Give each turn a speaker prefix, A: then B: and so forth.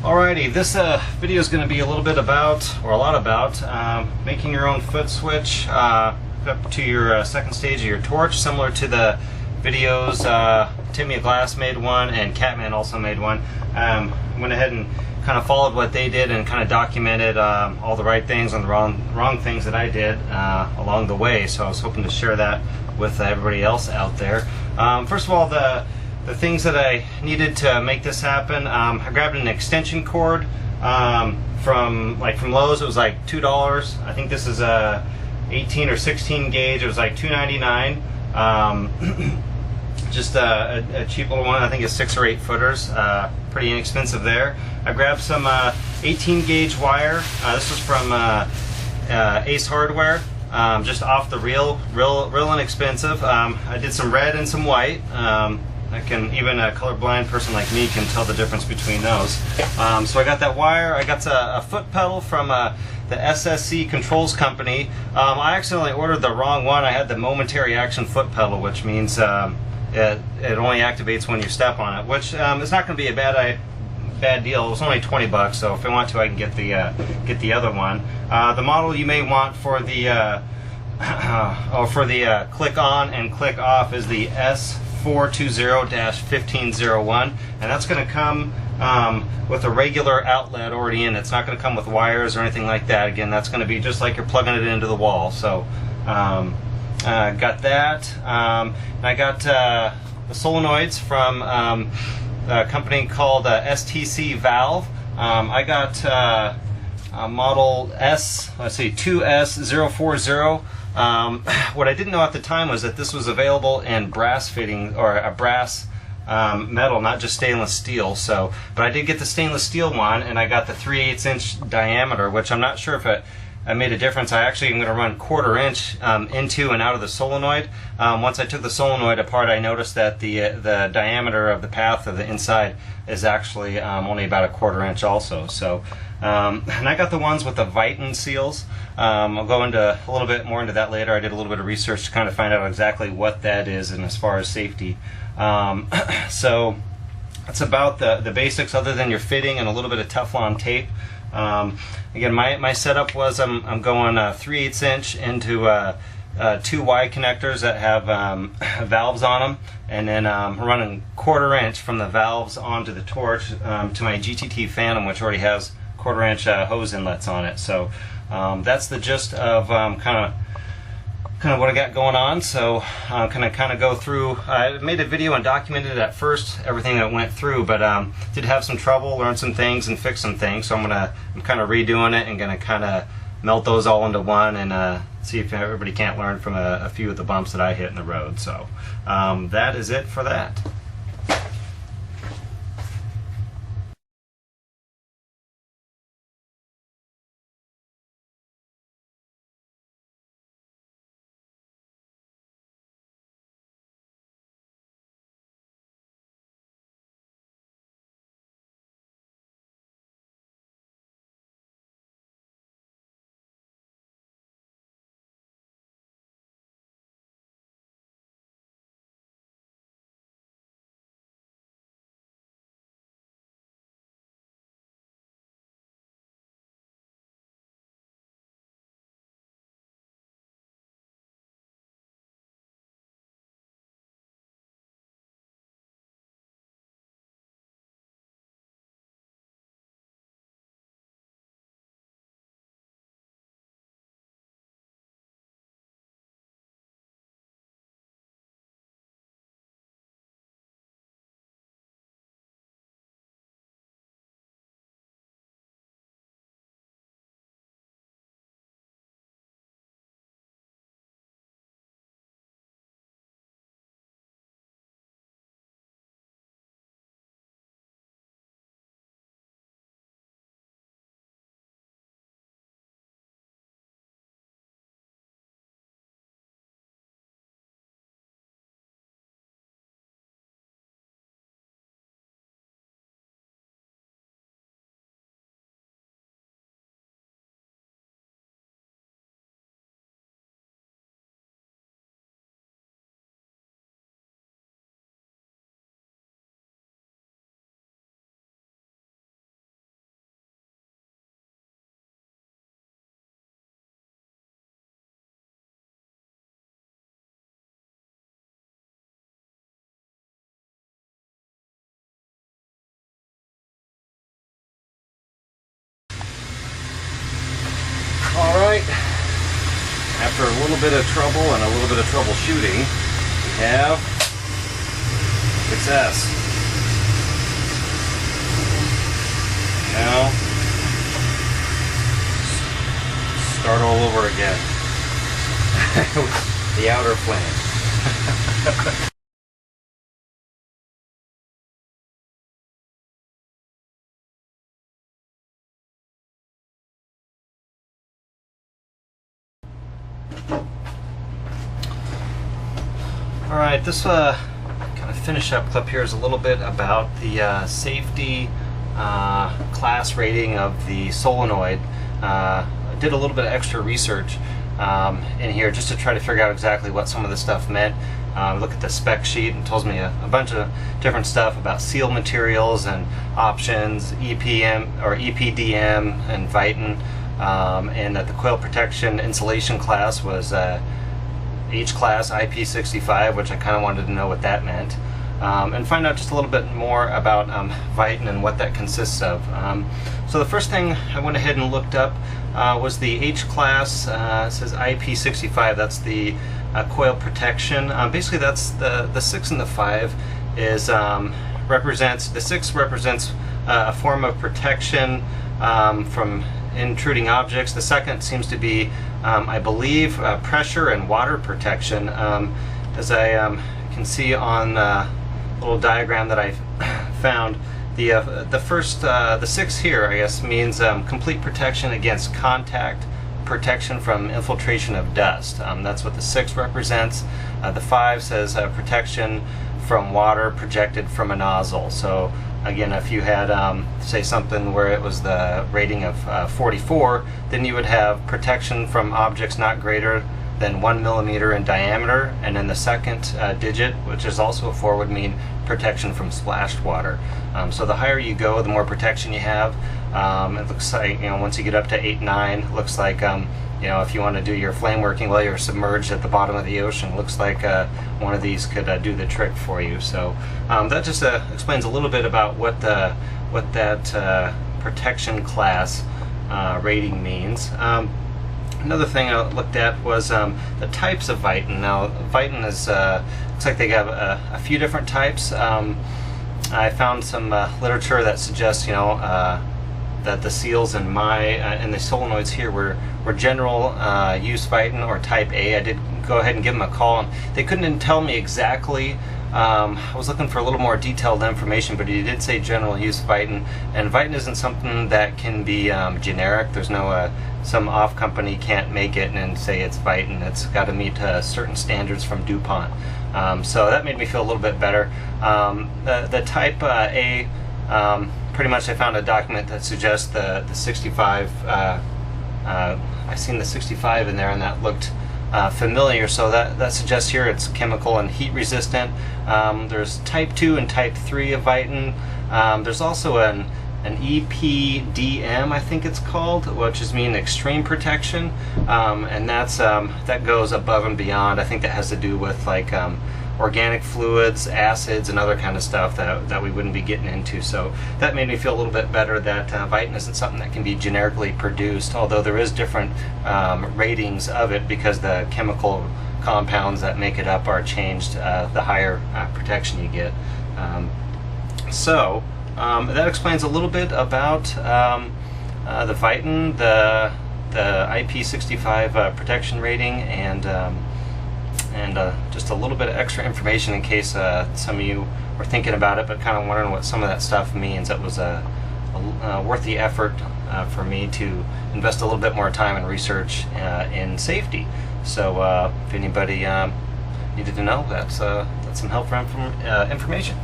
A: Alrighty, this video is going to be a little bit about, or a lot about, making your own foot switch up to your second stage of your torch, similar to the videos. TimiaGlass made one and Catman also made one. Went ahead and kind of followed what they did and kind of documented all the right things and the wrong things that I did along the way. So I was hoping to share that with everybody else out there. First of all, the things that I needed to make this happen, I grabbed an extension cord from Lowe's. It was like $2. I think this is a 18 or 16 gauge. It was like $2.99. Just a cheap little one. I think it's 6 or 8 footers. Pretty inexpensive there. I grabbed some 18 gauge wire. This was from Ace Hardware. Just off the reel, real inexpensive. I did some red and some white. Even a colorblind person like me can tell the difference between those. So I got that wire. I got a foot pedal from the SSC Controls Company. I accidentally ordered the wrong one. I had the momentary action foot pedal, which means it only activates when you step on it, which is not going to be a bad deal. It was only 20 bucks, so if I want to, I can get the other one. The model you may want for the click on and click off is the S420-1501, and that's going to come with a regular outlet already in it. It's not going to come with wires or anything like that. Again, that's going to be just like you're plugging it into the wall. So got that. I got the solenoids from a company called STC Valve. I got model S2S040. What I didn't know at the time was that this was available in brass fitting, or a brass metal, not just stainless steel. So, but I did get the stainless steel one, and I got the 3/8 inch diameter, which I'm not sure if it made a difference. I actually am going to run 1/4 inch into and out of the solenoid. Once I took the solenoid apart, I noticed that the diameter of the path of the inside is actually only about 1/4 inch also. So, and I got the ones with the Viton seals. I'll go into a little bit more into that later. I did a little bit of research to kind of find out exactly what that is and as far as safety. So that's about the basics, other than your fitting and a little bit of Teflon tape. Again, my setup was I'm going 3/8 inch into 2 Y connectors that have valves on them, and then running 1/4 inch from the valves onto the torch to my GTT Phantom, which already has 1/4 inch hose inlets on it. So that's the gist of kind of what I got going on. So I'm gonna kind of go through. I made a video and documented it at first, everything that went through, but did have some trouble, learned some things, and fixed some things. So I'm kind of redoing it and gonna kind of melt those all into one and see if everybody can't learn from a few of the bumps that I hit in the road. So that is it for that. after a little bit of trouble and a little bit of troubleshooting, we have success. Now, start all over again. The outer flange. Alright, this kind of finish up clip here is a little bit about the safety class rating of the solenoid. I did a little bit of extra research in here just to try to figure out exactly what some of the stuff meant. Look at the spec sheet, and it tells me a bunch of different stuff about seal materials and options, EPM or EPDM and Viton, and that the coil protection insulation class was H class IP65, which I kind of wanted to know what that meant, and find out just a little bit more about Viton and what that consists of. So the first thing I went ahead and looked up was the H class. It says IP65. That's the coil protection. Basically, that's the 6 and the 5 is represents the 6 represents a form of protection from intruding objects. The second seems to be, I believe, pressure and water protection. As I can see on the little diagram that I found, the first, the 6 here, I guess, means complete protection against contact, protection from infiltration of dust. That's what the 6 represents. The 5 says protection from water projected from a nozzle. So again, if you had, say, something where it was the rating of 44, then you would have protection from objects not greater than 1 millimeter in diameter, and then the second digit, which is also a 4, would mean protection from splashed water. So the higher you go, the more protection you have. It looks like, once you get up to 8, 9, it looks like, if you want to do your flame working while you're submerged at the bottom of the ocean, looks like one of these could do the trick for you. So that just explains a little bit about what that protection class rating means. Another thing I looked at was the types of Viton. Now, Viton is looks like they have a few different types. I found some literature that suggests, that the seals in and the solenoids here were general use Viton or type A. I did go ahead and give them a call, and they couldn't tell me exactly. I was looking for a little more detailed information, but he did say general use Viton, and Viton isn't something that can be generic. There's no some off company can't make it and say it's Viton. It's got to meet certain standards from DuPont. So that made me feel a little bit better. The type A, pretty much I found a document that suggests the 65. I've seen the 65 in there, and that looked familiar, so that suggests here it's chemical and heat resistant. There's type 2 and type 3 of Viton. There's also an EPDM, I think it's called, which is mean extreme protection, and that goes above and beyond. I think that has to do with like organic fluids, acids, and other kind of stuff that we wouldn't be getting into. So that made me feel a little bit better that Viton isn't something that can be generically produced, although there is different ratings of it because the chemical compounds that make it up are changed the higher protection you get. So that explains a little bit about the Viton, the IP65 protection rating, and just a little bit of extra information in case some of you were thinking about it but kind of wondering what some of that stuff means. That was worth the effort for me to invest a little bit more time and research in safety. So if anybody needed to know, that's some helpful information.